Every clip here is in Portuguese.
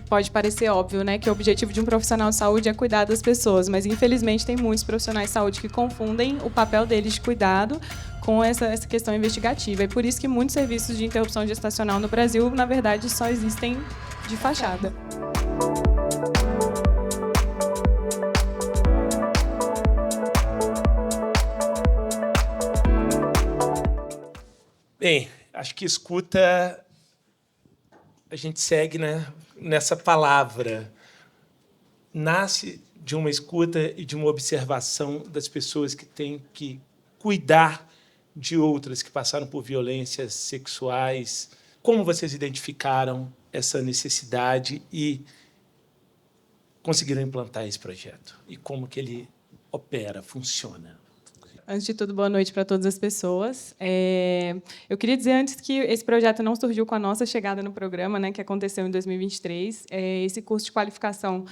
pode parecer óbvio, né, que o objetivo de um profissional de saúde é cuidar das pessoas, mas infelizmente tem muitos profissionais de saúde que confundem o papel deles de cuidado com essa questão investigativa. E por isso que muitos serviços de interrupção gestacional no Brasil, na verdade, só existem de fachada. Bem, acho que escuta, a gente segue, né, nessa palavra. Nasce de uma escuta e de uma observação das pessoas que têm que cuidar de outras que passaram por violências sexuais. Como vocês identificaram essa necessidade e conseguiram implantar esse projeto? E como que ele opera, funciona? Antes de tudo, boa noite para todas as pessoas. Eu queria dizer antes que esse projeto não surgiu com a nossa chegada no programa, né, que aconteceu em 2023. Esse curso de qualificação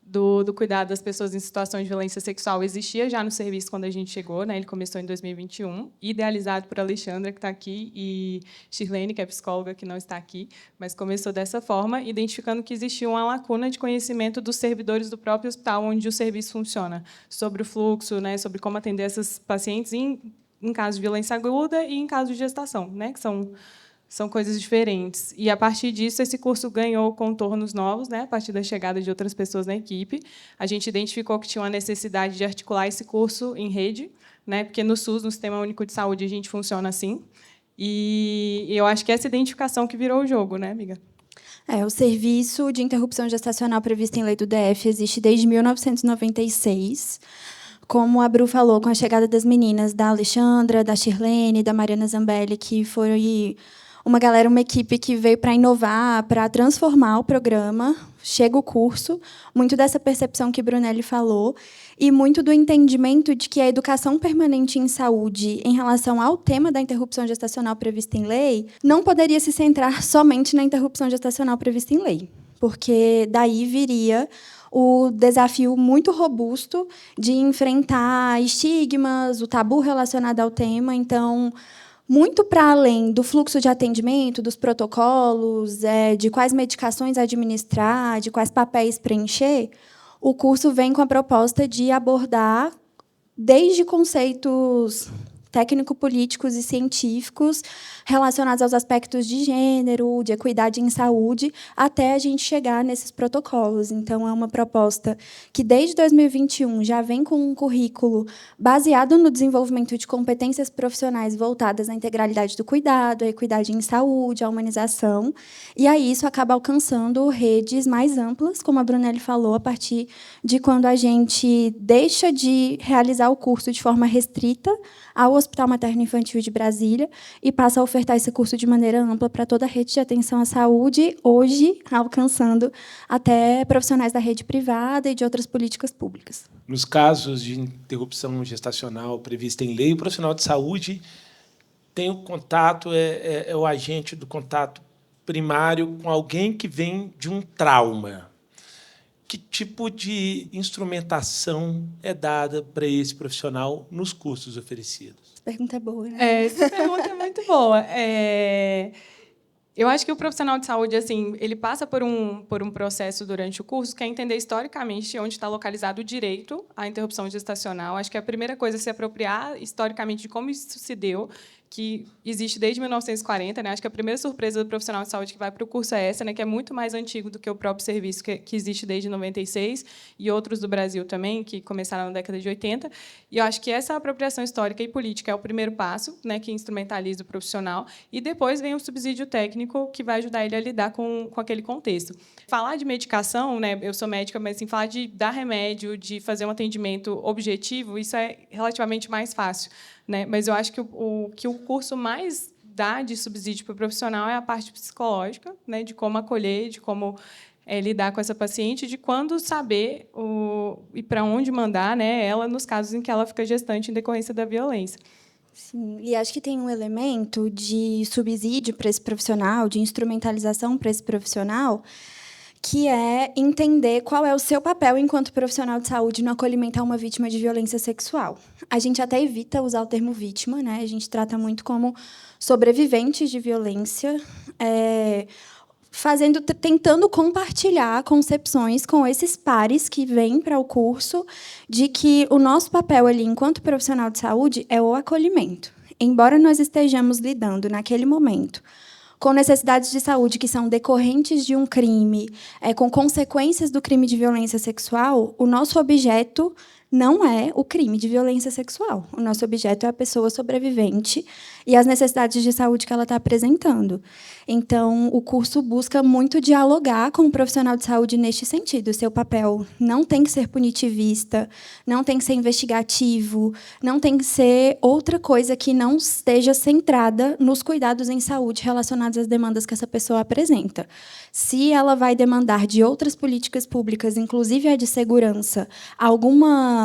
do cuidado das pessoas em situações de violência sexual existia já no serviço quando a gente chegou, né? Ele começou em 2021, idealizado por Alexandra, que está aqui, e Shirlene, que é psicóloga, que não está aqui, mas começou dessa forma, identificando que existia uma lacuna de conhecimento dos servidores do próprio hospital onde o serviço funciona, sobre o fluxo, né? Sobre como atender essas pacientes em caso de violência aguda e em caso de gestação, né? Que são coisas diferentes. E, a partir disso, esse curso ganhou contornos novos, né, a partir da chegada de outras pessoas na equipe. A gente identificou que tinha uma necessidade de articular esse curso em rede, né, porque no SUS, no Sistema Único de Saúde, a gente funciona assim. E eu acho que essa identificação que virou o jogo, né, amiga? O serviço de interrupção gestacional previsto em lei do DF existe desde 1996. Como a Bru falou, com a chegada das meninas, da Alexandra, da Shirlene, da Mariana Zambelli, que foi uma equipe que veio para inovar, para transformar o programa. Chega o curso, muito dessa percepção que Brunelli falou, e muito do entendimento de que a educação permanente em saúde, em relação ao tema da interrupção gestacional prevista em lei, não poderia se centrar somente na interrupção gestacional prevista em lei, porque daí viria o desafio muito robusto de enfrentar estigmas, o tabu relacionado ao tema. Então, muito para além do fluxo de atendimento, dos protocolos, de quais medicações administrar, de quais papéis preencher, o curso vem com a proposta de abordar desde conceitos técnico-políticos e científicos relacionados aos aspectos de gênero, de equidade em saúde, até a gente chegar nesses protocolos. Então, é uma proposta que, desde 2021, já vem com um currículo baseado no desenvolvimento de competências profissionais voltadas à integralidade do cuidado, à equidade em saúde, à humanização, e aí isso acaba alcançando redes mais amplas, como a Brunelli falou, a partir de quando a gente deixa de realizar o curso de forma restrita ao Hospital Materno-Infantil de Brasília e passa a ofertar esse curso de maneira ampla para toda a rede de atenção à saúde, hoje alcançando até profissionais da rede privada e de outras políticas públicas. Nos casos de interrupção gestacional prevista em lei, o profissional de saúde tem o contato, é o agente do contato primário com alguém que vem de um trauma. Que tipo de instrumentação é dada para esse profissional nos cursos oferecidos? Essa pergunta é boa, né? Essa pergunta é muito boa. Eu acho que o profissional de saúde, assim, ele passa por um processo durante o curso que é entender historicamente onde está localizado o direito à interrupção gestacional. Acho que a primeira coisa é se apropriar historicamente de como isso se deu, que existe desde 1940, né? Acho que a primeira surpresa do profissional de saúde que vai para o curso é essa, né? Que é muito mais antigo do que o próprio serviço que existe desde 96 e outros do Brasil também, que começaram na década de 80. E eu acho que essa apropriação histórica e política é o primeiro passo, né? Que instrumentaliza o profissional, e depois vem o subsídio técnico que vai ajudar ele a lidar com aquele contexto. Falar de medicação, né? Eu sou médica, mas assim, falar de dar remédio, de fazer um atendimento objetivo, isso é relativamente mais fácil, né? Mas eu acho que o curso mais dá de subsídio para o profissional é a parte psicológica, né? De como acolher, de como lidar com essa paciente, de quando saber e para onde mandar, né, ela nos casos em que ela fica gestante em decorrência da violência. Sim, e acho que tem um elemento de subsídio para esse profissional, de instrumentalização para esse profissional, que é entender qual é o seu papel enquanto profissional de saúde no acolhimento a uma vítima de violência sexual. A gente até evita usar o termo vítima, né? A gente trata muito como sobreviventes de violência. tentando compartilhar concepções com esses pares que vêm para o curso de que o nosso papel ali, enquanto profissional de saúde, é o acolhimento. Embora nós estejamos lidando, naquele momento, com necessidades de saúde que são decorrentes de um crime, com consequências do crime de violência sexual, o nosso objeto não é o crime de violência sexual. O nosso objeto é a pessoa sobrevivente e as necessidades de saúde que ela está apresentando. Então, o curso busca muito dialogar com o profissional de saúde neste sentido. O seu papel não tem que ser punitivista, não tem que ser investigativo, não tem que ser outra coisa que não esteja centrada nos cuidados em saúde relacionados às demandas que essa pessoa apresenta. Se ela vai demandar de outras políticas públicas, inclusive a de segurança, alguma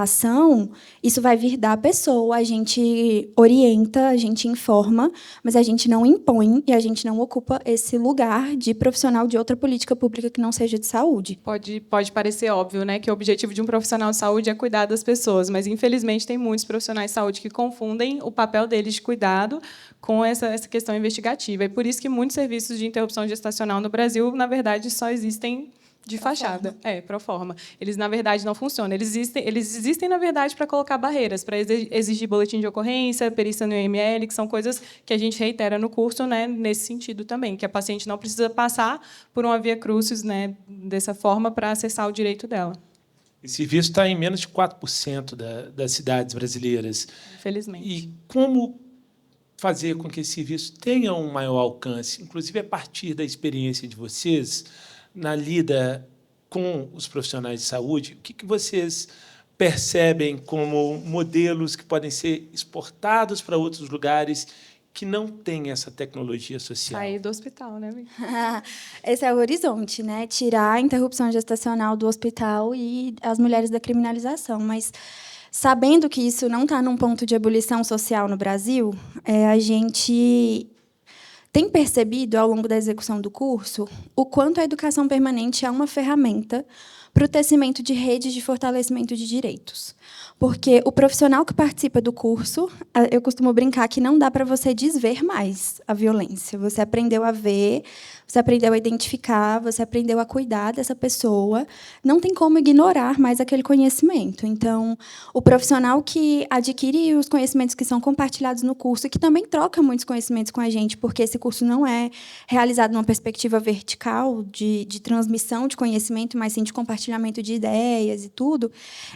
ação, isso vai vir da pessoa, a gente orienta, a gente informa, mas a gente não impõe e a gente não ocupa esse lugar de profissional de outra política pública que não seja de saúde. Pode parecer óbvio, né, que o objetivo de um profissional de saúde é cuidar das pessoas, mas, infelizmente, tem muitos profissionais de saúde que confundem o papel deles de cuidado com essa questão investigativa. É por isso que muitos serviços de interrupção gestacional no Brasil, na verdade, só existem de fachada, pro forma. Eles, na verdade, não funcionam. Eles existem na verdade, para colocar barreiras, para exigir boletim de ocorrência, perícia no IML, que são coisas que a gente reitera no curso, né, nesse sentido também, que a paciente não precisa passar por uma via crucis, né, dessa forma, para acessar o direito dela. Esse serviço está em menos de 4% das cidades brasileiras. Infelizmente. E como fazer com que esse serviço tenha um maior alcance, inclusive a partir da experiência de vocês, na lida com os profissionais de saúde, o que vocês percebem como modelos que podem ser exportados para outros lugares que não têm essa tecnologia social? Sair do hospital, né, amiga? Esse é o horizonte, né? Tirar a interrupção gestacional do hospital e as mulheres da criminalização. Mas, sabendo que isso não está num ponto de ebulição social no Brasil, a gente tem percebido, ao longo da execução do curso, o quanto a educação permanente é uma ferramenta para o tecimento de redes de fortalecimento de direitos. Porque o profissional que participa do curso, eu costumo brincar que não dá para você desver mais a violência. Você aprendeu a ver, você aprendeu a identificar, você aprendeu a cuidar dessa pessoa. Não tem como ignorar mais aquele conhecimento. Então, o profissional que adquire os conhecimentos que são compartilhados no curso, e que também troca muitos conhecimentos com a gente, porque esse curso não é realizado numa perspectiva vertical de transmissão de conhecimento, mas sim de compartilhamento de ideias e tudo,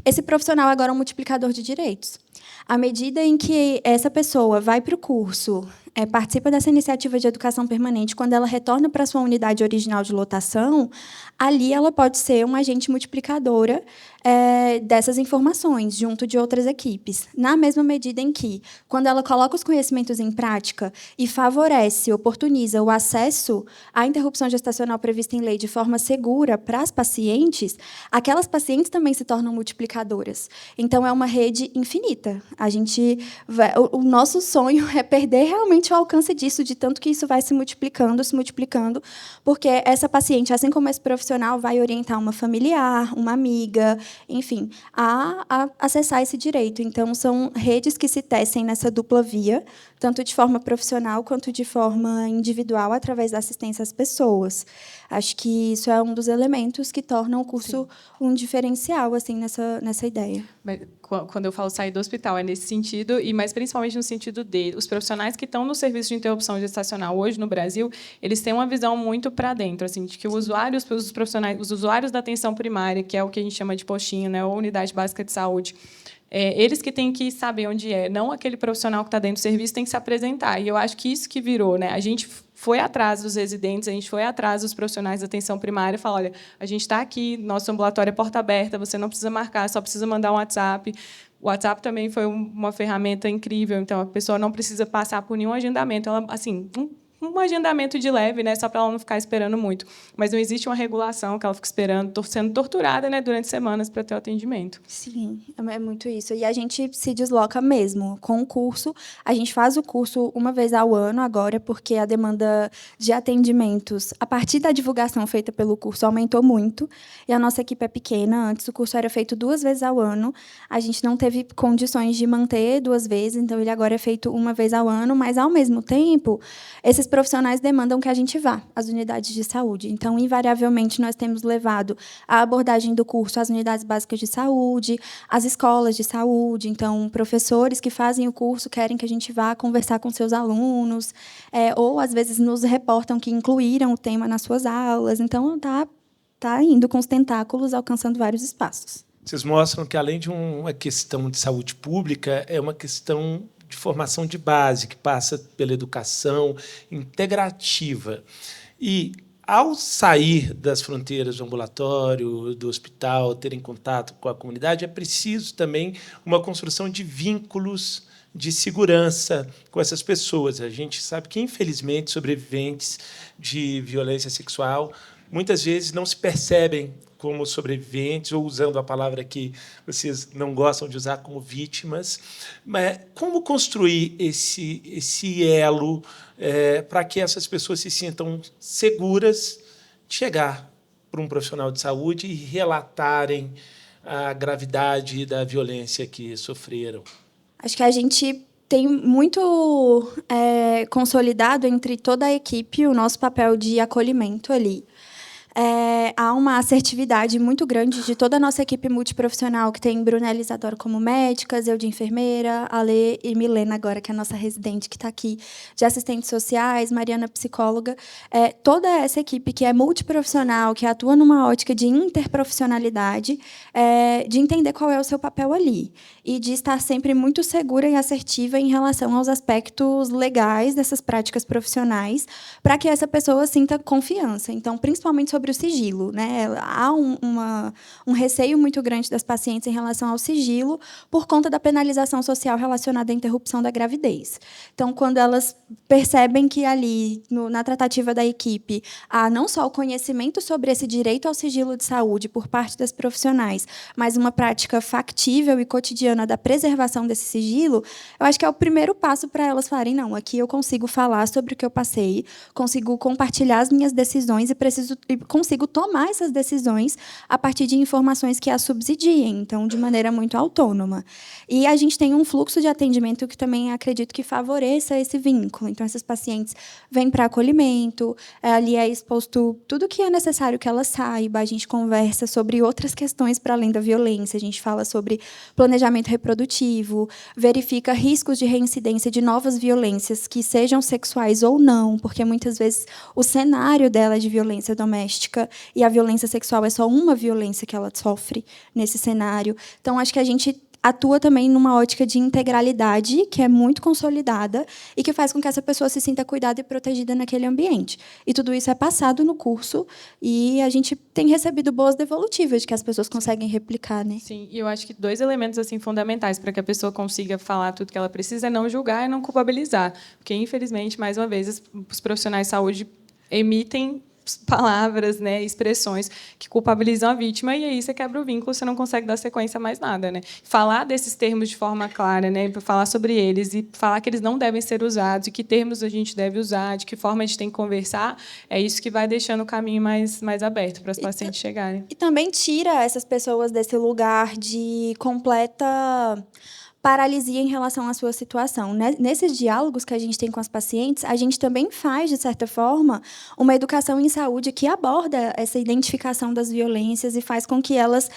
esse profissional agora é um multiplicador de direitos. À medida em que essa pessoa vai para o curso, participa dessa iniciativa de educação permanente, quando ela retorna para a sua unidade original de lotação, ali ela pode ser uma agente multiplicadora dessas informações, junto de outras equipes. Na mesma medida em que, quando ela coloca os conhecimentos em prática e favorece, oportuniza o acesso à interrupção gestacional prevista em lei de forma segura para as pacientes, aquelas pacientes também se tornam multiplicadoras. Então, é uma rede infinita. O nosso sonho é perder realmente o alcance disso, de tanto que isso vai se multiplicando, porque essa paciente, assim como esse profissional, vai orientar uma familiar, uma amiga, enfim, a acessar esse direito. Então, são redes que se tecem nessa dupla via, tanto de forma profissional quanto de forma individual, através da assistência às pessoas. Acho que isso é um dos elementos que tornam o curso um diferencial assim, nessa ideia. Quando eu falo sair do hospital, é nesse sentido, e mais principalmente no sentido de os profissionais que estão no serviço de interrupção gestacional hoje no Brasil, eles têm uma visão muito para dentro, assim, de que os usuários da atenção primária, que é o que a gente chama de postinho, né, ou unidade básica de saúde, eles que têm que saber onde é, não aquele profissional que está dentro do serviço tem que se apresentar. E eu acho que isso que virou, né? A gente foi atrás dos residentes, a gente foi atrás dos profissionais da atenção primária e falou, olha, a gente está aqui, nosso ambulatório é porta aberta, você não precisa marcar, só precisa mandar um WhatsApp. O WhatsApp também foi uma ferramenta incrível, então a pessoa não precisa passar por nenhum agendamento, ela, assim, um agendamento de leve, né, só para ela não ficar esperando muito. Mas não existe uma regulação que ela fica esperando, sendo torturada, né, durante semanas para ter o atendimento. Sim, é muito isso. E a gente se desloca mesmo com o curso. A gente faz o curso uma vez ao ano agora, porque a demanda de atendimentos, a partir da divulgação feita pelo curso, aumentou muito. E a nossa equipe é pequena. Antes, o curso era feito 2 vezes ao ano. A gente não teve condições de manter 2 vezes, então ele agora é feito uma vez ao ano. Mas, ao mesmo tempo, esses profissionais demandam que a gente vá às unidades de saúde. Então, invariavelmente, nós temos levado a abordagem do curso às unidades básicas de saúde, às escolas de saúde. Então, professores que fazem o curso querem que a gente vá conversar com seus alunos, ou, às vezes, nos reportam que incluíram o tema nas suas aulas. Então, está indo com os tentáculos, alcançando vários espaços. Vocês mostram que, além de uma questão de saúde pública, é uma questão de formação de base, que passa pela educação integrativa. E, ao sair das fronteiras do ambulatório, do hospital, terem contato com a comunidade, é preciso também uma construção de vínculos de segurança com essas pessoas. A gente sabe que, infelizmente, sobreviventes de violência sexual muitas vezes não se percebem como sobreviventes, ou, usando a palavra que vocês não gostam de usar, como vítimas. Mas como construir esse elo para que essas pessoas se sintam seguras de chegar para um profissional de saúde e relatarem a gravidade da violência que sofreram? Acho que a gente tem muito consolidado entre toda a equipe o nosso papel de acolhimento ali. Há uma assertividade muito grande de toda a nossa equipe multiprofissional, que tem Bruna e Isadora como médicas, eu de enfermeira, Ale e Milena agora, que é a nossa residente, que está aqui, de assistentes sociais, Mariana, psicóloga. Toda essa equipe que é multiprofissional, que atua numa ótica de interprofissionalidade, de entender qual é o seu papel ali e de estar sempre muito segura e assertiva em relação aos aspectos legais dessas práticas profissionais, para que essa pessoa sinta confiança. Então, principalmente sobre o sigilo, né? Há um receio muito grande das pacientes em relação ao sigilo por conta da penalização social relacionada à interrupção da gravidez. Então, quando elas percebem que ali, na tratativa da equipe, há não só o conhecimento sobre esse direito ao sigilo de saúde por parte das profissionais, mas uma prática factível e cotidiana da preservação desse sigilo, eu acho que é o primeiro passo para elas falarem, não, aqui eu consigo falar sobre o que eu passei, consigo compartilhar as minhas decisões e consigo tomar essas decisões a partir de informações que as subsidiem, então, de maneira muito autônoma. E a gente tem um fluxo de atendimento que também acredito que favoreça esse vínculo. Então, essas pacientes vêm para acolhimento, ali é exposto tudo que é necessário que ela saiba, a gente conversa sobre outras questões para além da violência, a gente fala sobre planejamento reprodutivo, verifica riscos de reincidência de novas violências, que sejam sexuais ou não, porque muitas vezes o cenário dela é de violência doméstica e a violência sexual é só uma violência que ela sofre nesse cenário. Então, acho que a gente atua também numa ótica de integralidade, que é muito consolidada e que faz com que essa pessoa se sinta cuidada e protegida naquele ambiente. E tudo isso é passado no curso e a gente tem recebido boas devolutivas de que as pessoas conseguem replicar, né? Sim, e eu acho que 2 elementos assim fundamentais para que a pessoa consiga falar tudo que ela precisa é não julgar e não culpabilizar. Porque, infelizmente, mais uma vez, os profissionais de saúde emitem palavras, né, expressões que culpabilizam a vítima, e aí você quebra o vínculo, você não consegue dar sequência a mais nada, né? Falar desses termos de forma clara, né, falar sobre eles e falar que eles não devem ser usados, e que termos a gente deve usar, de que forma a gente tem que conversar, é isso que vai deixando o caminho mais aberto para os pacientes chegarem. E também tira essas pessoas desse lugar de completa paralisia em relação à sua situação. Nesses diálogos que a gente tem com as pacientes, a gente também faz, de certa forma, uma educação em saúde que aborda essa identificação das violências e faz com que elas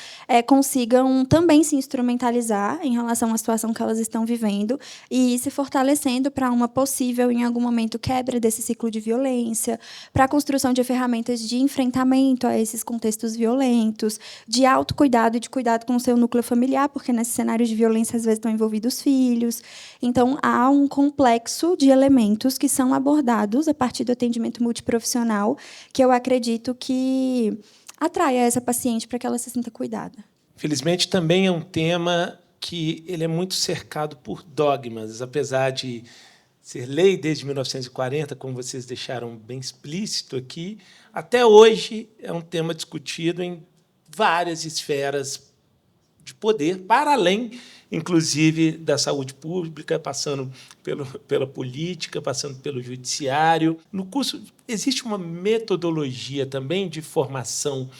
consigam também se instrumentalizar em relação à situação que elas estão vivendo e ir se fortalecendo para uma possível, em algum momento, quebra desse ciclo de violência, para a construção de ferramentas de enfrentamento a esses contextos violentos, de autocuidado e de cuidado com o seu núcleo familiar, porque nesses cenários de violência, às vezes, estão envolvidos filhos. Então, há um complexo de elementos que são abordados a partir do atendimento multiprofissional, que eu acredito que atraia essa paciente para que ela se sinta cuidada. Felizmente, também é um tema que ele é muito cercado por dogmas, apesar de ser lei desde 1940, como vocês deixaram bem explícito aqui, até hoje é um tema discutido em várias esferas de poder, para além, inclusive, da saúde pública, passando pela política, passando pelo judiciário. No curso, existe uma metodologia também de formação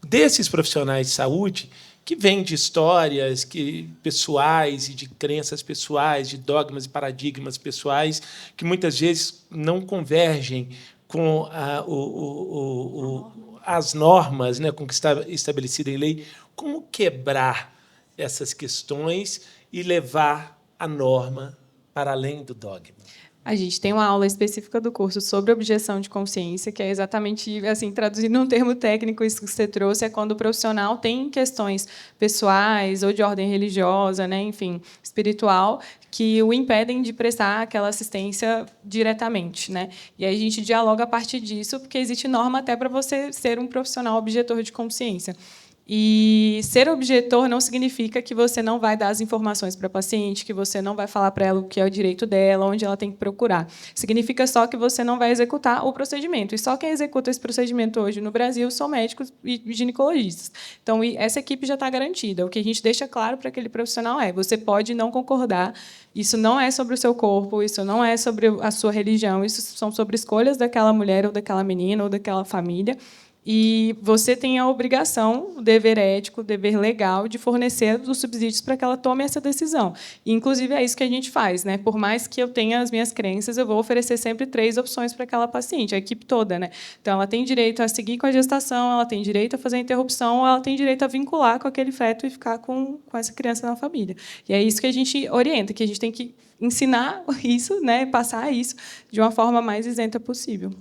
desses profissionais de saúde que vem de histórias pessoais e de crenças pessoais, de dogmas e paradigmas pessoais, que muitas vezes não convergem com as normas, né, com o que está estabelecido em lei. Como quebrar essas questões e levar a norma para além do dogma? A gente tem uma aula específica do curso sobre objeção de consciência, que é exatamente, assim, traduzindo um termo técnico, isso que você trouxe, é quando o profissional tem questões pessoais ou de ordem religiosa, né, enfim, espiritual, que o impedem de prestar aquela assistência diretamente, né? E aí a gente dialoga a partir disso, porque existe norma até para você ser um profissional objetor de consciência. E ser objetor não significa que você não vai dar as informações para a paciente, que você não vai falar para ela o que é o direito dela, onde ela tem que procurar. Significa só que você não vai executar o procedimento. E só quem executa esse procedimento hoje no Brasil são médicos e ginecologistas. Então, essa equipe já está garantida. O que a gente deixa claro para aquele profissional é: você pode não concordar, isso não é sobre o seu corpo, isso não é sobre a sua religião, isso são sobre escolhas daquela mulher ou daquela menina ou daquela família. E você tem a obrigação, o dever ético, o dever legal de fornecer os subsídios para que ela tome essa decisão. E, inclusive, é isso que a gente faz, né? Por mais que eu tenha as minhas crenças, eu vou oferecer sempre 3 opções para aquela paciente, a equipe toda, né? Então, ela tem direito a seguir com a gestação, ela tem direito a fazer a interrupção, ela tem direito a vincular com aquele feto e ficar com essa criança na família. E é isso que a gente orienta, que a gente tem que ensinar isso, né? Passar isso de uma forma mais isenta possível.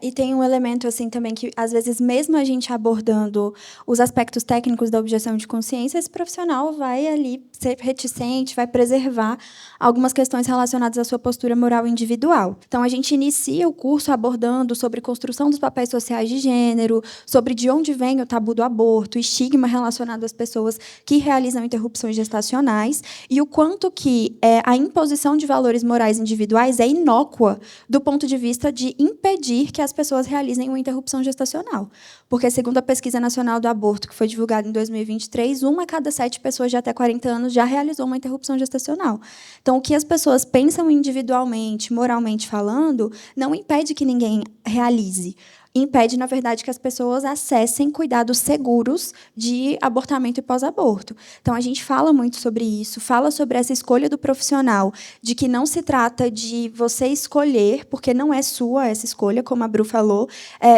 E tem um elemento assim também que, às vezes, mesmo a gente abordando os aspectos técnicos da objeção de consciência, esse profissional vai ali ser reticente, vai preservar algumas questões relacionadas à sua postura moral individual. Então, a gente inicia o curso abordando sobre construção dos papéis sociais de gênero, sobre de onde vem o tabu do aborto, o estigma relacionado às pessoas que realizam interrupções gestacionais e o quanto que a imposição de valores morais individuais é inócua do ponto de vista de impedir que as pessoas realizem uma interrupção gestacional. Porque, segundo a Pesquisa Nacional do Aborto, que foi divulgada em 2023, 1 a cada 7 pessoas de até 40 anos já realizou uma interrupção gestacional. Então, o que as pessoas pensam individualmente, moralmente falando, não impede que ninguém realize. Impede, na verdade, que as pessoas acessem cuidados seguros de abortamento e pós-aborto. Então, a gente fala muito sobre isso, fala sobre essa escolha do profissional, de que não se trata de você escolher, porque não é sua essa escolha, como a Bru falou,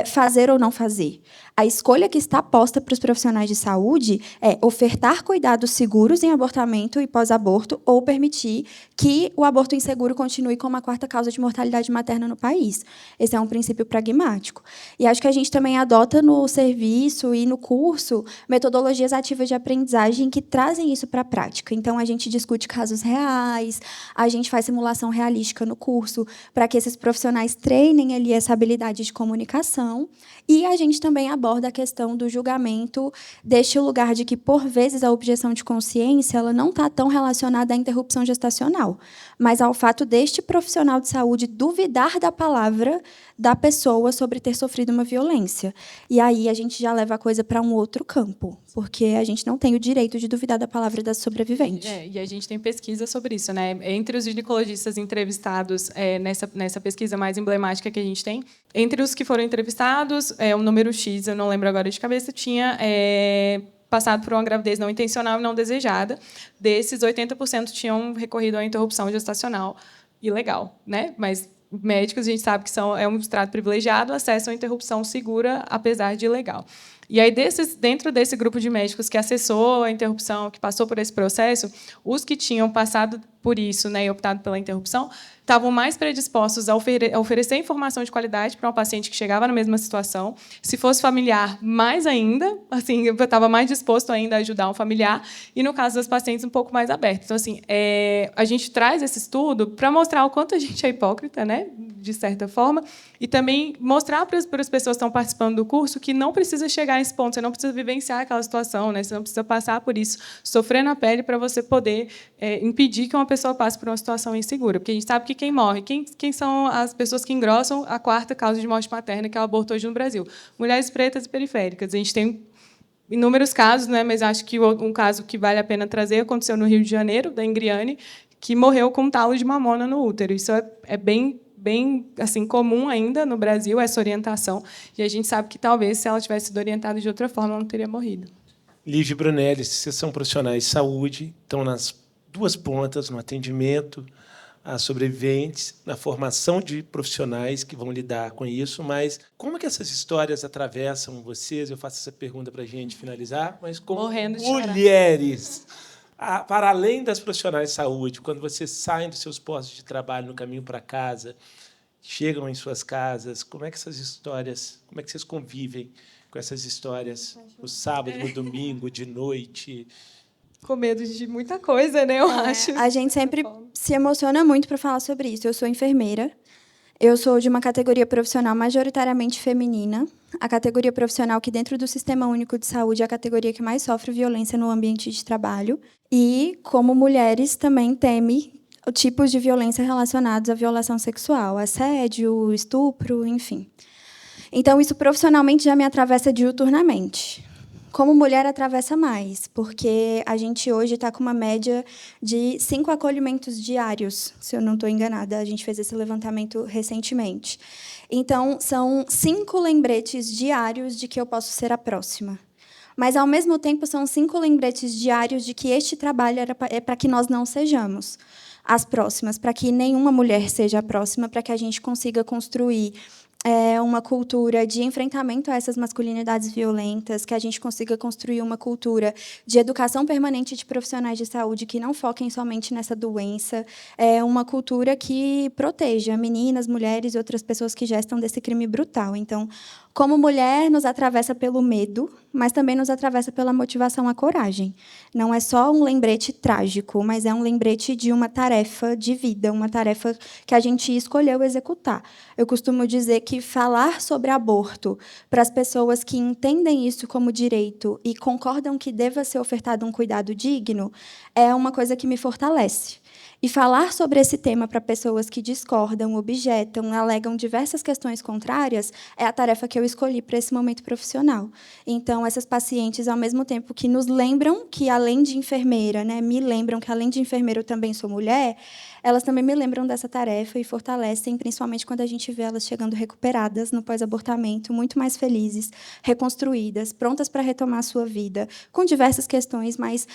fazer ou não fazer. A escolha que está posta para os profissionais de saúde é ofertar cuidados seguros em abortamento e pós-aborto ou permitir que o aborto inseguro continue como a 4ª causa de mortalidade materna no país. Esse é um princípio pragmático. E acho que a gente também adota no serviço e no curso metodologias ativas de aprendizagem que trazem isso para a prática. Então, a gente discute casos reais, a gente faz simulação realística no curso para que esses profissionais treinem ali essa habilidade de comunicação. E a gente também aborda a questão do julgamento deste lugar de que, por vezes, a objeção de consciência ela não está tão relacionada à interrupção gestacional, mas ao fato deste profissional de saúde duvidar da palavra da pessoa sobre ter sofrido uma violência. E aí a gente já leva a coisa para um outro campo, porque a gente não tem o direito de duvidar da palavra da sobrevivente. E a gente tem pesquisa sobre isso, né? Entre os ginecologistas entrevistados nessa pesquisa mais emblemática que a gente tem, entre os que foram entrevistados, um número X, eu não lembro agora de cabeça, tinha passado por uma gravidez não intencional e não desejada. Desses, 80% tinham recorrido à interrupção gestacional ilegal, né? Mas médicos, a gente sabe que é um estrato privilegiado, acessam a interrupção segura, apesar de ilegal. E aí, dentro desse grupo de médicos que acessou a interrupção, que passou por esse processo, os que tinham passado por isso, né, e optado pela interrupção, estavam mais predispostos a oferecer informação de qualidade para uma paciente que chegava na mesma situação. Se fosse familiar, mais ainda, assim, eu estava mais disposto ainda a ajudar um familiar, e, no caso das pacientes, um pouco mais aberto. Então, assim, a gente traz esse estudo para mostrar o quanto a gente é hipócrita, né, de certa forma, e também mostrar para as pessoas que estão participando do curso que não precisa chegar nesse ponto, você não precisa vivenciar aquela situação, né, você não precisa passar por isso, sofrer na pele para você poder impedir que uma pessoa passe por uma situação insegura. Porque a gente sabe que quem morre, quem são as pessoas que engrossam a 4ª causa de morte materna, que é o aborto hoje no Brasil? Mulheres pretas e periféricas. A gente tem inúmeros casos, né, mas acho que um caso que vale a pena trazer aconteceu no Rio de Janeiro, da Ingriane, que morreu com um talo de mamona no útero. Isso é bem assim, comum ainda no Brasil, essa orientação. E a gente sabe que, talvez, se ela tivesse sido orientada de outra forma, ela não teria morrido. Lívia e Brunelli, vocês são profissionais de saúde, estão nas duas pontas, no atendimento a sobreviventes, na formação de profissionais que vão lidar com isso, mas como é que essas histórias atravessam vocês? Eu faço essa pergunta para a gente finalizar, mas como Morrendo de chorar. mulheres, para além das profissionais de saúde, quando vocês saem dos seus postos de trabalho no caminho para casa, chegam em suas casas, como é que essas histórias, como é que vocês convivem com essas histórias no sábado, no domingo, de noite? Com medo de muita coisa, né? Eu acho. A gente sempre se emociona muito para falar sobre isso. Eu sou enfermeira. Eu sou de uma categoria profissional majoritariamente feminina. A categoria profissional que, dentro do Sistema Único de Saúde, é a categoria que mais sofre violência no ambiente de trabalho. E, como mulheres, também teme tipos de violência relacionados à violação sexual, assédio, estupro, enfim. Então, isso profissionalmente já me atravessa diuturnamente. Como mulher, atravessa mais, porque a gente hoje está com uma média de 5 acolhimentos diários, se eu não estou enganada. A gente fez esse levantamento recentemente. Então, são 5 lembretes diários de que eu posso ser a próxima. Mas, ao mesmo tempo, são 5 lembretes diários de que este trabalho é para que nós não sejamos as próximas, para que nenhuma mulher seja a próxima, para que a gente consiga construir uma cultura de enfrentamento a essas masculinidades violentas, que a gente consiga construir uma cultura de educação permanente de profissionais de saúde que não foquem somente nessa doença, uma cultura que proteja meninas, mulheres e outras pessoas que gestam desse crime brutal. Então, como mulher, nos atravessa pelo medo, mas também nos atravessa pela motivação à coragem. Não é só um lembrete trágico, mas é um lembrete de uma tarefa de vida, uma tarefa que a gente escolheu executar. Eu costumo dizer que falar sobre aborto para as pessoas que entendem isso como direito e concordam que deva ser ofertado um cuidado digno é uma coisa que me fortalece. E falar sobre esse tema para pessoas que discordam, objetam, alegam diversas questões contrárias é a tarefa que eu escolhi para esse momento profissional. Então, essas pacientes, ao mesmo tempo que nos lembram que, além de enfermeira, né, me lembram que, além de enfermeira, eu também sou mulher, elas também me lembram dessa tarefa e fortalecem, principalmente quando a gente vê elas chegando recuperadas no pós-abortamento, muito mais felizes, reconstruídas, prontas para retomar a sua vida, com diversas questões, mas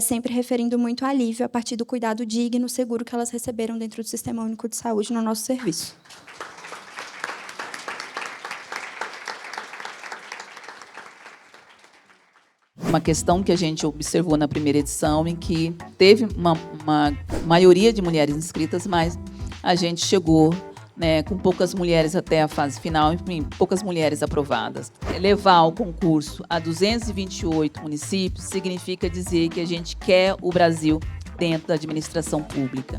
sempre referindo muito a alívio a partir do cuidado digno, seguro que elas receberam dentro do Sistema Único de Saúde no nosso serviço. Uma questão que a gente observou na primeira edição, em que teve uma maioria de mulheres inscritas, mas a gente chegou, né, com poucas mulheres até a fase final, enfim, poucas mulheres aprovadas. Levar o concurso a 228 municípios significa dizer que a gente quer o Brasil dentro da administração pública.